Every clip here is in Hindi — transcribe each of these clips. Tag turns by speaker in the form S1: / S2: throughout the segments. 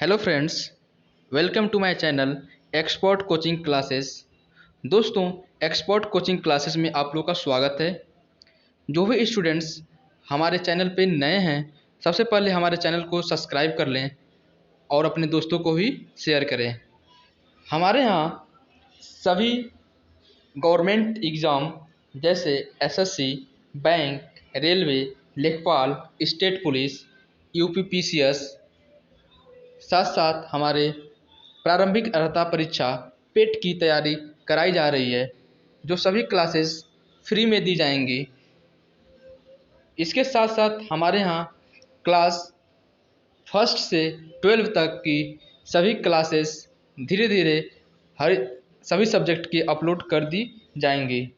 S1: Hello friends, welcome to my channel expert coaching classes. दोस्तों, एक्सपर्ट कोचिंग क्लासेस में आप लोग का स्वागत है। जो भी स्टूडेंट्स हमारे चैनल पे नए हैं, सबसे पहले हमारे चैनल को सब्सक्राइब कर लें और अपने दोस्तों को भी शेयर करें। हमारे यहाँ सभी गवर्नमेंट एग्ज़ाम जैसे एसएससी, बैंक, रेलवे, लेखपाल, स्टेट पुलिस, यूपी पीसीएस, साथ साथ हमारे प्रारंभिक अर्हता परीक्षा पेट की तैयारी कराई जा रही है, जो सभी क्लासेस फ्री में दी जाएंगी। इसके साथ साथ हमारे यहाँ क्लास फर्स्ट से 12 तक की सभी क्लासेस धीरे धीरे हर सभी सब्जेक्ट की अपलोड कर दी जाएंगी।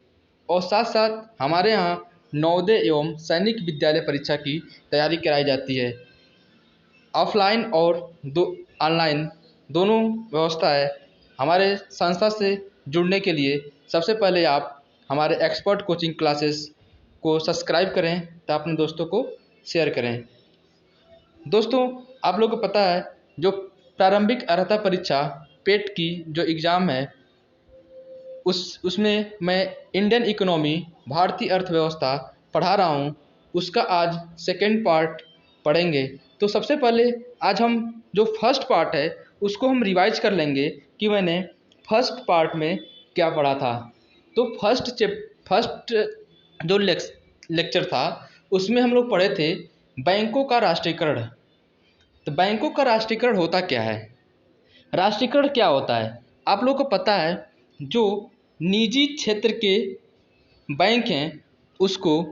S1: और साथ साथ हमारे यहाँ नवोदय एवं सैनिक विद्यालय परीक्षा की तैयारी कराई जाती है। ऑफलाइन और ऑनलाइन दोनों व्यवस्था है। हमारे संस्था से जुड़ने के लिए सबसे पहले आप हमारे एक्सपर्ट कोचिंग क्लासेस को सब्सक्राइब करें तो अपने दोस्तों को शेयर करें। दोस्तों, आप लोगों को पता है जो प्रारंभिक अर्हता परीक्षा पेट की जो एग्ज़ाम है, उसमें मैं इंडियन इकोनॉमी, भारतीय अर्थव्यवस्था पढ़ा रहा हूँ। उसका आज सेकेंड पार्ट पढ़ेंगे। तो सबसे पहले आज हम जो फर्स्ट पार्ट है उसको हम रिवाइज कर लेंगे कि मैंने फर्स्ट पार्ट में क्या पढ़ा था। तो फर्स्ट जो लेक्चर था उसमें हम लोग पढ़े थे बैंकों का राष्ट्रीयकरण। तो बैंकों का राष्ट्रीयकरण होता क्या है, राष्ट्रीयकरण क्या होता है? आप लोगों को पता है जो निजी क्षेत्र के बैंक हैं उसको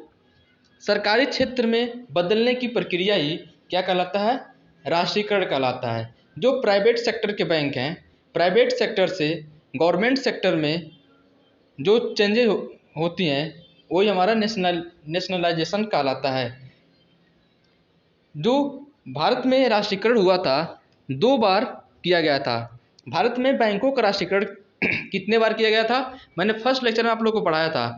S1: सरकारी क्षेत्र में बदलने की प्रक्रिया ही क्या कहलाता है? राष्ट्रीयकरण कहलाता है। जो प्राइवेट सेक्टर के बैंक हैं, प्राइवेट सेक्टर से गवर्नमेंट सेक्टर में जो चेंजेज होती हैं वही हमारा नेशनलाइजेशन कहलाता है। जो भारत में राष्ट्रीयकरण हुआ था, 2 बार किया गया था। भारत में बैंकों का राष्ट्रीयकरण कितने बार किया गया था? मैंने फर्स्ट लेक्चर में आप लोग को पढ़ाया था।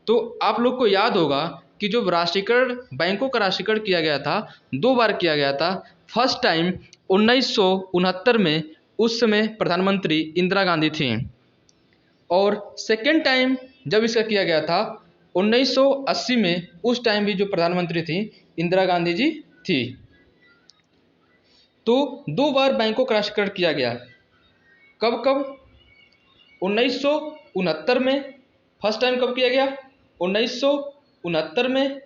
S1: तो आप लोग को याद होगा कि जो राष्ट्रीयकरण बैंकों का राष्ट्रीयकरण किया गया था 2 बार किया गया था। फर्स्ट टाइम 1969 में, उस समय प्रधानमंत्री इंदिरा गांधी थी। और सेकेंड टाइम जब इसका किया गया था 1980 में, उस टाइम भी जो प्रधानमंत्री थी इंदिरा गांधी जी थी। तो 2 बार बैंकों का राष्ट्रीयकरण किया गया। कब कब? 1969 में फर्स्ट टाइम कब किया गया? 1969 में।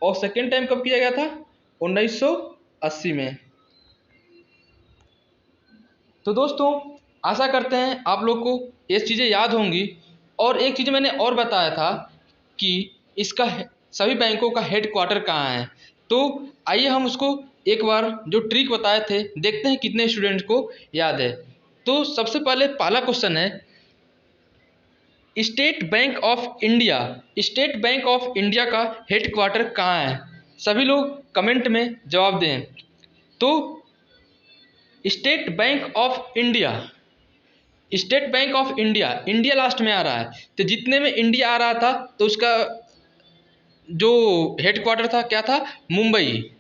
S1: और सेकेंड टाइम कब किया गया था? 1980 में। तो दोस्तों, आशा करते हैं आप लोग को ये चीज़ें याद होंगी। और एक चीज़ मैंने और बताया था कि इसका सभी बैंकों का हेड क्वार्टर कहाँ है। तो आइए हम उसको एक बार जो ट्रिक बताए थे देखते हैं कितने स्टूडेंट को याद है। तो सबसे पहले पहला क्वेश्चन है, state bank of India, state bank of India का हेड क्वार्टर कहाँ है? सभी लोग कमेंट में जवाब दें। तो state bank of India, state bank of India, India last में आ रहा है। तो जितने में इंडिया आ रहा था तो उसका जो हेड क्वार्टर था क्या था? मुंबई।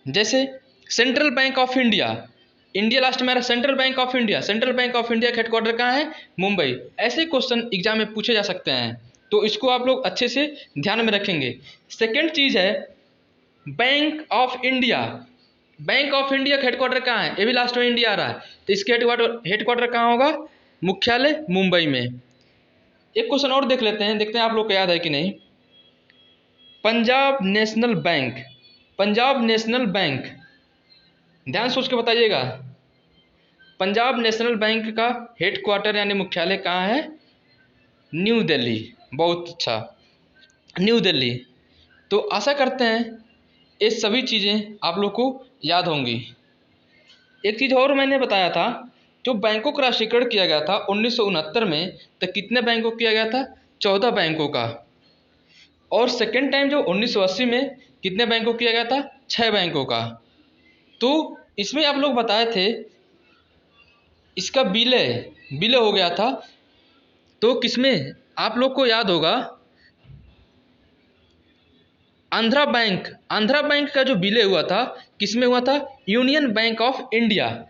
S1: जैसे central bank of India, India last में आ रहा, central bank of India, central bank of India का हेड क्वार्टर कहाँ है? मुंबई। ऐसे क्वेश्चन एग्जाम में पूछे जा सकते हैं, तो इसको आप लोग अच्छे से ध्यान में रखेंगे। सेकेंड चीज है bank of India, bank of India का हेडक्वार्टर कहाँ है? ये भी लास्ट में इंडिया आ रहा है, तो इसके हेडक्वार्टर कहाँ होगा? मुख्यालय मुंबई में। एक क्वेश्चन और देख लेते हैं, देखते हैं आप लोग को याद है कि नहीं। Punjab national bank, Punjab national bank, ध्यान सोच के बताइएगा। पंजाब नेशनल बैंक का हेडक्वार्टर यानी मुख्यालय कहाँ है? न्यू दिल्ली। बहुत अच्छा, न्यू दिल्ली। तो आशा करते हैं ये सभी चीज़ें आप लोग को याद होंगी। एक चीज़ और मैंने बताया था, जो बैंकों का राष्ट्रीयकरण किया गया था 1969 में, तो कितने बैंकों किया गया था? 14 बैंकों का। और सेकेंड टाइम जो 1980 में कितने बैंकों किया गया था? 6 बैंकों का। तो इसमें आप लोग बताए थे इसका विलय हो गया था। तो किसमें? आप लोग को याद होगा आंध्रा बैंक का जो विलय हुआ था किस में हुआ था? Union bank of India,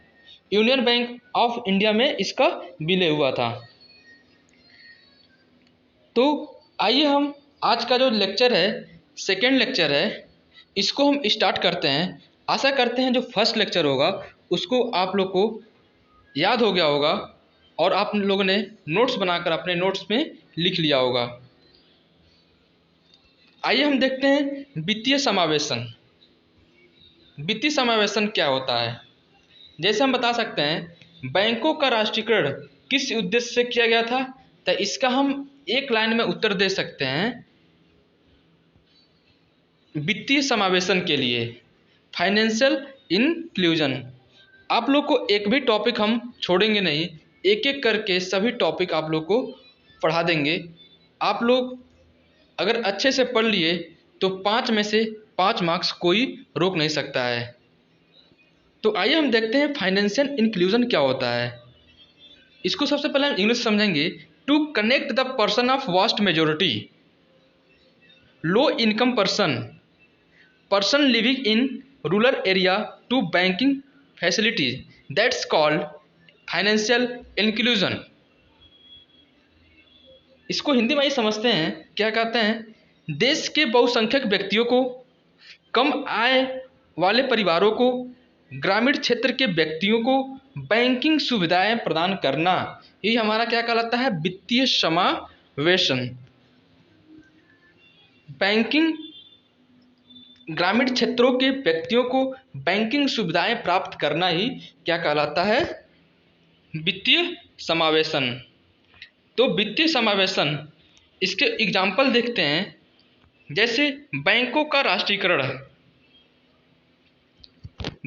S1: union bank of India में इसका विलय हुआ था। तो आइए हम आज का जो लेक्चर है, सेकेंड लेक्चर है, इसको हम स्टार्ट करते हैं। आशा करते हैं जो फर्स्ट लेक्चर होगा उसको आप लोग को याद हो गया होगा और आप लोगों ने नोट्स बनाकर अपने नोट्स में लिख लिया होगा। आइए हम देखते हैं वित्तीय समावेशन। वित्तीय समावेशन क्या होता है? जैसे हम बता सकते हैं बैंकों का राष्ट्रीयकरण किस उद्देश्य से किया गया था, तो इसका हम एक लाइन में उत्तर दे सकते हैं, वित्तीय समावेशन के लिए, फाइनेंशियल इंक्लूजन। आप लोग को एक भी टॉपिक हम छोड़ेंगे नहीं, एक एक करके सभी टॉपिक आप लोग को पढ़ा देंगे। आप लोग अगर अच्छे से पढ़ लिए तो 5 में से 5 मार्क्स कोई रोक नहीं सकता है। तो आइए हम देखते हैं फाइनेंशियल इंक्लूजन क्या होता है। इसको सबसे पहले हम इंग्लिश समझेंगे। To connect the person of vast majority, low income person living in rural area to banking facilities, that's called financial inclusion. इसको हिंदी में ही समझते हैं, क्या कहते हैं? देश के बहुसंख्यक व्यक्तियों को, कम आय वाले परिवारों को, ग्रामीण क्षेत्र के व्यक्तियों को बैंकिंग सुविधाएं प्रदान करना, ये हमारा क्या कहलाता है? वित्तीय समावेशन। बैंकिंग, ग्रामीण क्षेत्रों के व्यक्तियों को बैंकिंग सुविधाएं प्राप्त करना ही क्या कहलाता है? वित्तीय समावेशन। तो वित्तीय समावेशन, इसके एग्जाम्पल देखते हैं। जैसे बैंकों का राष्ट्रीयकरण,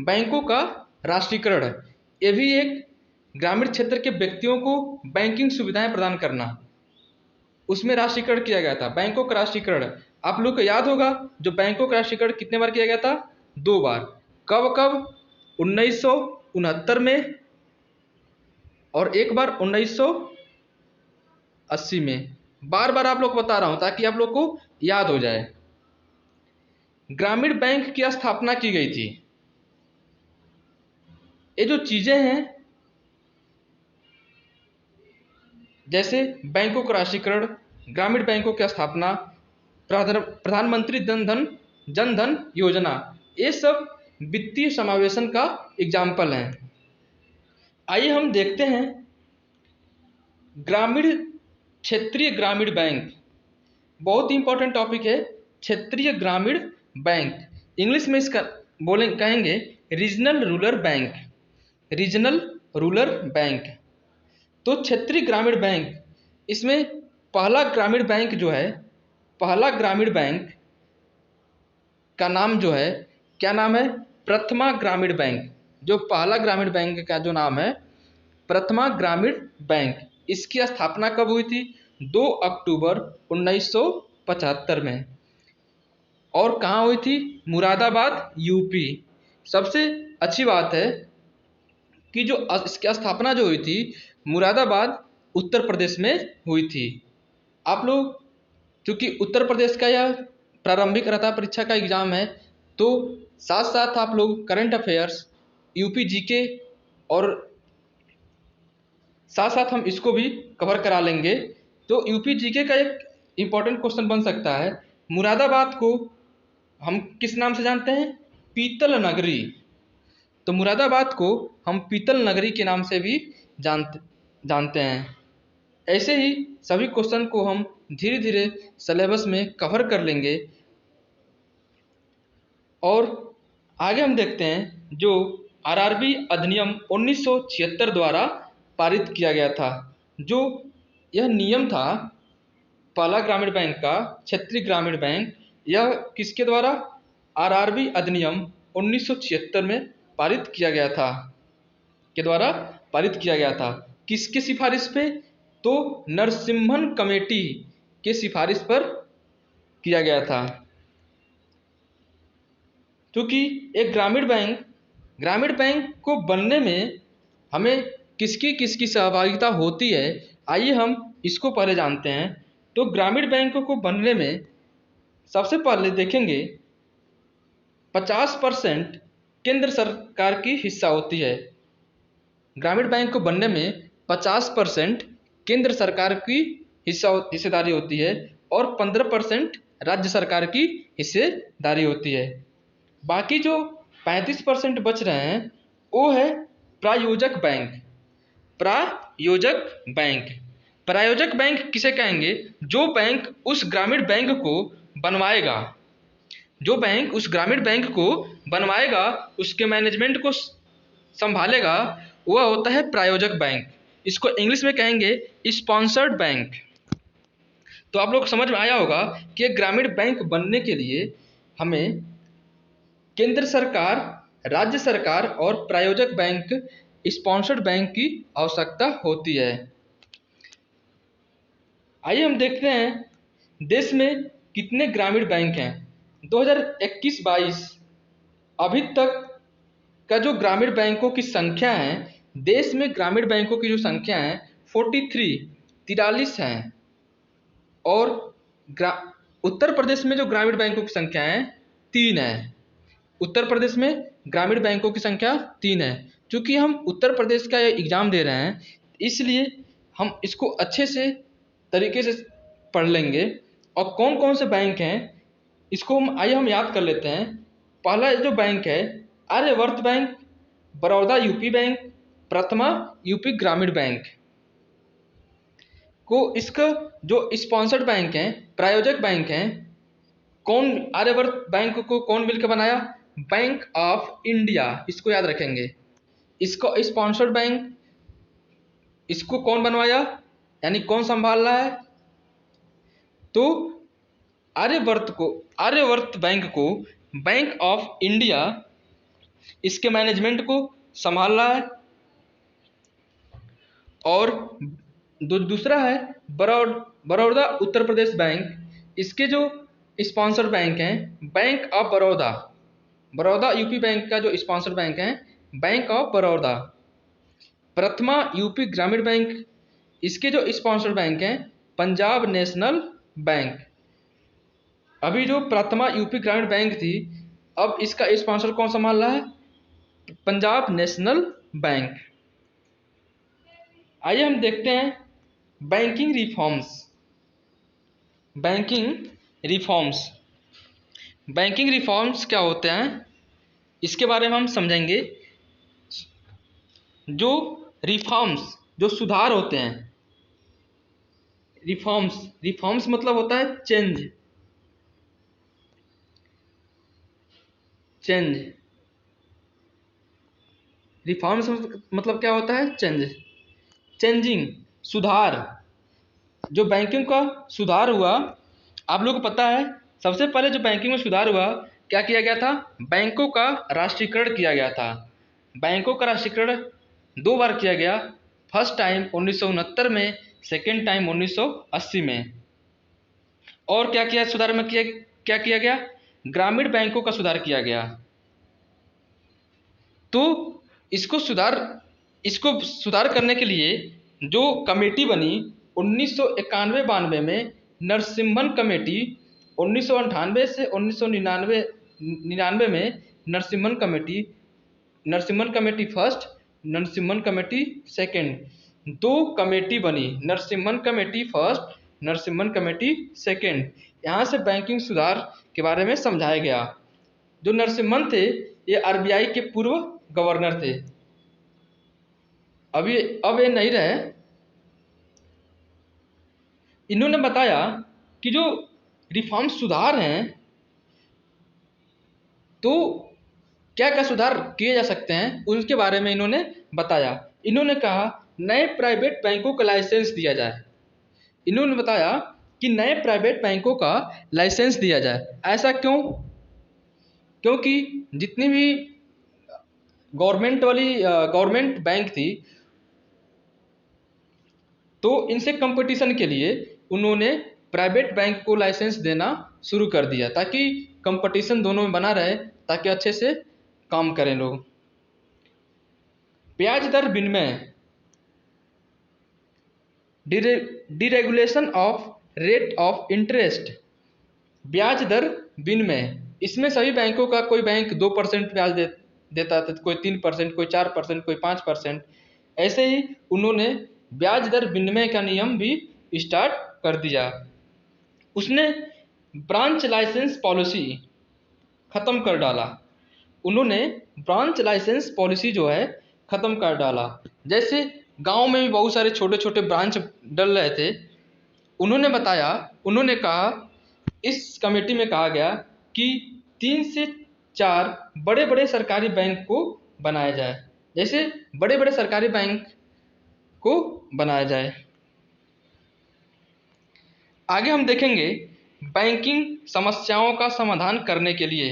S1: बैंकों का राष्ट्रीयकरण, ये भी एक ग्रामीण क्षेत्र के व्यक्तियों को बैंकिंग सुविधाएं प्रदान करना, उसमें राष्ट्रीयकरण किया गया था। बैंकों का राष्ट्रीयकरण आप लोग को याद होगा, जो बैंकों का राष्ट्रीयकरण कितने बार किया गया था? 2 बार। कब कब? 1969 में और एक बार 1980 में। बार बार आप लोग को बता रहा हूं ताकि आप लोग को याद हो जाए। ग्रामीण बैंक की स्थापना की गई थी। ये जो चीजें हैं, जैसे बैंकों का राष्ट्रीयकरण, ग्रामीण बैंकों की स्थापना, प्रधानमंत्री जन धन योजना, ये सब वित्तीय समावेशन का एग्जाम्पल हैं। आइए हम देखते हैं ग्रामीण, क्षेत्रीय ग्रामीण बैंक, बहुत ही इंपॉर्टेंट टॉपिक है। क्षेत्रीय ग्रामीण बैंक, इंग्लिश में इसका कहेंगे regional rural bank, regional rural bank. तो क्षेत्रीय ग्रामीण बैंक, इसमें पहला ग्रामीण बैंक जो है, पहला ग्रामीण बैंक का नाम जो है, क्या नाम है? प्रथमा ग्रामीण बैंक। जो पहला ग्रामीण बैंक का जो नाम है, प्रथमा ग्रामीण बैंक। इसकी स्थापना कब हुई थी? 2 अक्टूबर 1975 में। और कहाँ हुई थी? मुरादाबाद, यूपी। सबसे अच्छी बात है कि जो इसकी स्थापना जो हुई थी, मुरादाबाद उत्तर प्रदेश में हुई थी। आप लोग, क्योंकि उत्तर प्रदेश का यह प्रारंभिक रहता परीक्षा का एग्जाम है, तो साथ साथ आप लोग करंट अफेयर्स, यूपी जीके और साथ साथ हम इसको भी कवर करा लेंगे। तो यूपी जीके का एक इम्पॉर्टेंट क्वेश्चन बन सकता है, मुरादाबाद को हम किस नाम से जानते हैं? पीतल नगरी। तो मुरादाबाद को हम पीतल नगरी के नाम से भी जानते हैं। ऐसे ही सभी क्वेश्चन को हम धीरे धीरे सिलेबस में कवर कर लेंगे। और आगे हम देखते हैं जो आरआरबी अधिनियम 1976 द्वारा पारित किया गया था। जो यह नियम था पहला ग्रामीण बैंक का, क्षेत्रीय ग्रामीण बैंक, यह किसके द्वारा? आरआरबी अधिनियम 1976 में पारित किया गया था, के द्वारा पारित किया गया था। किसके सिफारिश पे? तो नरसिम्हन कमेटी के सिफारिश पर किया गया था। क्योंकि एक ग्रामीण बैंक को बनने में हमें किसकी सहभागिता होती है, आइए हम इसको पहले जानते हैं। तो ग्रामीण बैंक को बनने में सबसे पहले देखेंगे 50% केंद्र सरकार की हिस्सा होती है। ग्रामीण बैंक को बनने में 50% केंद्र सरकार की हिस्सेदारी होती है और 15% राज्य सरकार की हिस्सेदारी होती है। बाकी जो 35% बच रहे हैं वो है प्रायोजक बैंक। प्रायोजक बैंक, प्रायोजक बैंक किसे कहेंगे? जो बैंक उस ग्रामीण बैंक को बनवाएगा, जो बैंक उस ग्रामीण बैंक को बनवाएगा, उसके मैनेजमेंट को संभालेगा, वह होता है प्रायोजक बैंक। इसको इंग्लिश में कहेंगे स्पॉन्सर्ड बैंक। तो आप लोग को समझ में आया होगा कि एक ग्रामीण बैंक बनने के लिए हमें केंद्र सरकार, राज्य सरकार और प्रायोजक बैंक, स्पॉन्सर्ड बैंक की आवश्यकता होती है। आइए हम देखते हैं देश में कितने ग्रामीण बैंक हैं। 2021-22 अभी तक का जो ग्रामीण बैंकों की संख्या है, देश में ग्रामीण बैंकों की जो संख्या है 43 है। और उत्तर प्रदेश में जो ग्रामीण बैंकों की संख्या है 3 है। उत्तर प्रदेश में ग्रामीण बैंकों की संख्या 3 है। चूँकि हम उत्तर प्रदेश का एग्ज़ाम दे रहे हैं, इसलिए हम इसको अच्छे से तरीके से पढ़ लेंगे। और कौन कौन से बैंक हैं इसको हम याद कर लेते हैं। पहला जो बैंक है Aryavart bank, Baroda UP bank, Prathama UP Gramin bank को, इसका जो स्पॉन्सर्ड बैंक हैं, प्रायोजक बैंक हैं, कौन, आर्यवर्त बैंक को कौन मिलकर बनाया? Bank of India. इसको याद रखेंगे। इसको स्पॉन्सर्ड बैंक, इसको कौन बनवाया, यानी कौन संभाल रहा है? तो आर्यवर्त बैंक को बैंक ऑफ इंडिया इसके मैनेजमेंट को संभाल रहा है। और दूसरा है बड़ौदा उत्तर प्रदेश बैंक, इसके जो स्पॉन्सर बैंक हैं bank of Baroda. Baroda UP bank का जो स्पॉन्सर बैंक है bank of Baroda. Prathama UP Gramin bank, इसके जो स्पॉन्सर बैंक हैं पंजाब नेशनल बैंक। अभी जो प्रथमा यूपी ग्रामीण बैंक थी, अब इसका स्पॉन्सर कौन संभाल रहा है? Punjab national bank. आइए हम देखते हैं बैंकिंग रिफॉर्म्स। बैंकिंग रिफॉर्म्स क्या होते हैं इसके बारे में हम समझेंगे। जो रिफॉर्म्स, जो सुधार होते हैं, रिफॉर्म्स मतलब होता है चेंज। रिफॉर्म्स मतलब क्या होता है? चेंजिंग, सुधार। जो बैंकिंग का सुधार हुआ, आप लोगों को पता है सबसे पहले जो बैंकिंग में सुधार हुआ क्या किया गया था? बैंकों का राष्ट्रीयकरण किया गया था। बैंकों का राष्ट्रीयकरण 2 बार किया गया। फर्स्ट टाइम 1969 में, सेकेंड टाइम 1980 में। और क्या किया सुधार में? क्या किया गया? ग्रामीण बैंकों का सुधार किया गया। तो इसको सुधार करने के लिए जो कमेटी बनी 1991-92 में, नरसिम्हन कमेटी, 1998 से 1999 में Narasimhan committee first, Narasimhan committee second, 2 committee बनी, Narasimhan committee first, Narasimhan committee second. यहाँ से बैंकिंग सुधार के बारे में समझाया गया। जो नरसिम्हन थे ये आरबीआई के पूर्व गवर्नर थे। अब ये नहीं रहे। इन्होंने बताया कि जो रिफॉर्म सुधार हैं तो क्या क्या सुधार किए जा सकते हैं उनके बारे में इन्होंने बताया। इन्होंने कहा नए प्राइवेट बैंकों का लाइसेंस दिया जाए। इन्होंने बताया कि नए प्राइवेट बैंकों का लाइसेंस दिया जाए। ऐसा क्यों? क्योंकि जितनी भी गवर्नमेंट बैंक थी, तो इनसे कंपटीशन के लिए उन्होंने प्राइवेट बैंक को लाइसेंस देना शुरू कर दिया ताकि कंपटीशन दोनों में बना रहे, ताकि अच्छे से काम करें लोग। ब्याज दर विनिमय, deregulation of rate of interest. ब्याज दर विनिमय, इसमें सभी बैंकों का, कोई बैंक 2% ब्याज देता था, कोई 3%, कोई 4%, कोई 5%। ऐसे ही उन्होंने ब्याज दर विनिमय का नियम भी स्टार्ट कर दिया। उसने ब्रांच लाइसेंस पॉलिसी ख़त्म कर डाला। उन्होंने ब्रांच लाइसेंस पॉलिसी जो है ख़त्म कर डाला। जैसे गांव में भी बहुत सारे छोटे छोटे ब्रांच डल रहे थे, उन्होंने कहा, इस कमेटी में कहा गया कि 3 से 4 बड़े बड़े सरकारी बैंक को बनाया जाए। जैसे बड़े बड़े सरकारी बैंक को बनाया जाए। आगे हम देखेंगे बैंकिंग समस्याओं का समाधान करने के लिए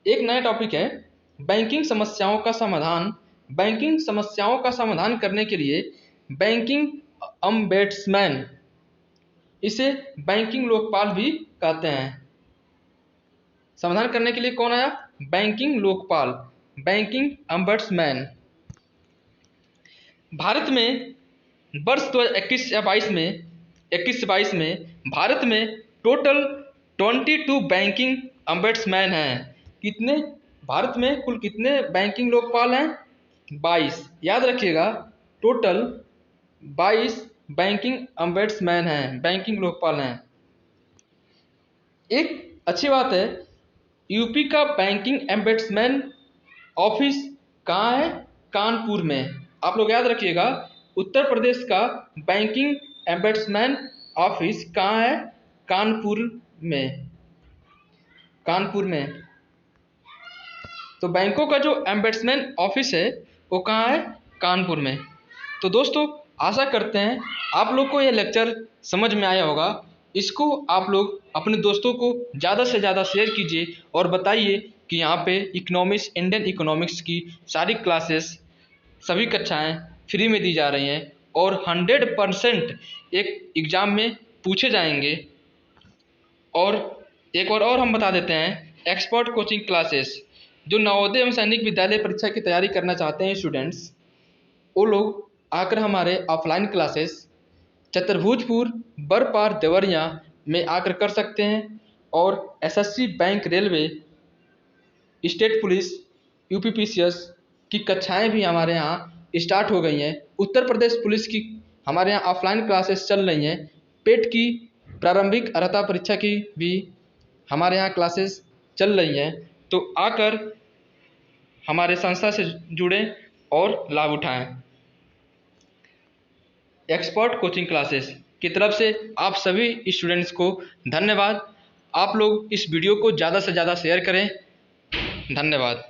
S1: एक नया टॉपिक है, बैंकिंग समस्याओं का समाधान। बैंकिंग समस्याओं का समाधान करने के लिए बैंकिंग अम्बेड्समैन, इसे बैंकिंग लोकपाल भी कहते हैं। समाधान करने के लिए कौन आया? Banking Lokpal, banking ombudsman. Bharat में वर्ष 2021 या 22 में भारत में टोटल 22 बैंकिंग अम्बेड्समैन हैं। कितने? भारत में कुल कितने बैंकिंग लोकपाल हैं? 22। याद रखिएगा, टोटल 22 बैंकिंग अम्बेड्समैन हैं, बैंकिंग लोकपाल हैं। एक अच्छी बात है, यूपी का बैंकिंग अम्बेड्समैन ऑफिस कहाँ है? कानपुर में। आप लोग याद रखिएगा, उत्तर प्रदेश का बैंकिंग अम्बेड्समैन ऑफिस कहाँ है? कानपुर में। कानपुर में। तो बैंकों का जो अम्बेड्समैन ऑफिस है वो कहाँ है? कानपुर में। तो दोस्तों, आशा करते हैं आप लोग को यह लेक्चर समझ में आया होगा। इसको आप लोग अपने दोस्तों को ज़्यादा से ज़्यादा शेयर कीजिए और बताइए कि यहाँ पे इकोनॉमिक्स, इंडियन इकोनॉमिक्स की सारी क्लासेस, सभी कक्षाएं फ्री में दी जा रही हैं और 100% एक एग्ज़ाम में पूछे जाएंगे। और एक और हम बता देते हैं, एक्सपर्ट कोचिंग क्लासेस, जो नवोदय एवं सैनिक विद्यालय परीक्षा की तैयारी करना चाहते हैं स्टूडेंट्स, वो लोग आकर हमारे ऑफलाइन क्लासेस चतुर्भुजपुर, बरपार, देवरिया में आकर कर सकते हैं। और SSC, bank, railway, state police, UPPCS की कक्षाएं भी हमारे यहाँ स्टार्ट हो गई हैं। उत्तर प्रदेश पुलिस की हमारे यहाँ ऑफलाइन क्लासेस चल रही हैं। पेट की प्रारंभिक अर्हता परीक्षा की भी हमारे यहाँ क्लासेस चल रही हैं। तो आकर हमारे संस्था से जुड़ें और लाभ उठाएं। एक्सपर्ट कोचिंग क्लासेस की तरफ से आप सभी स्टूडेंट्स को धन्यवाद। आप लोग इस वीडियो को ज़्यादा से ज़्यादा शेयर करें। धन्यवाद।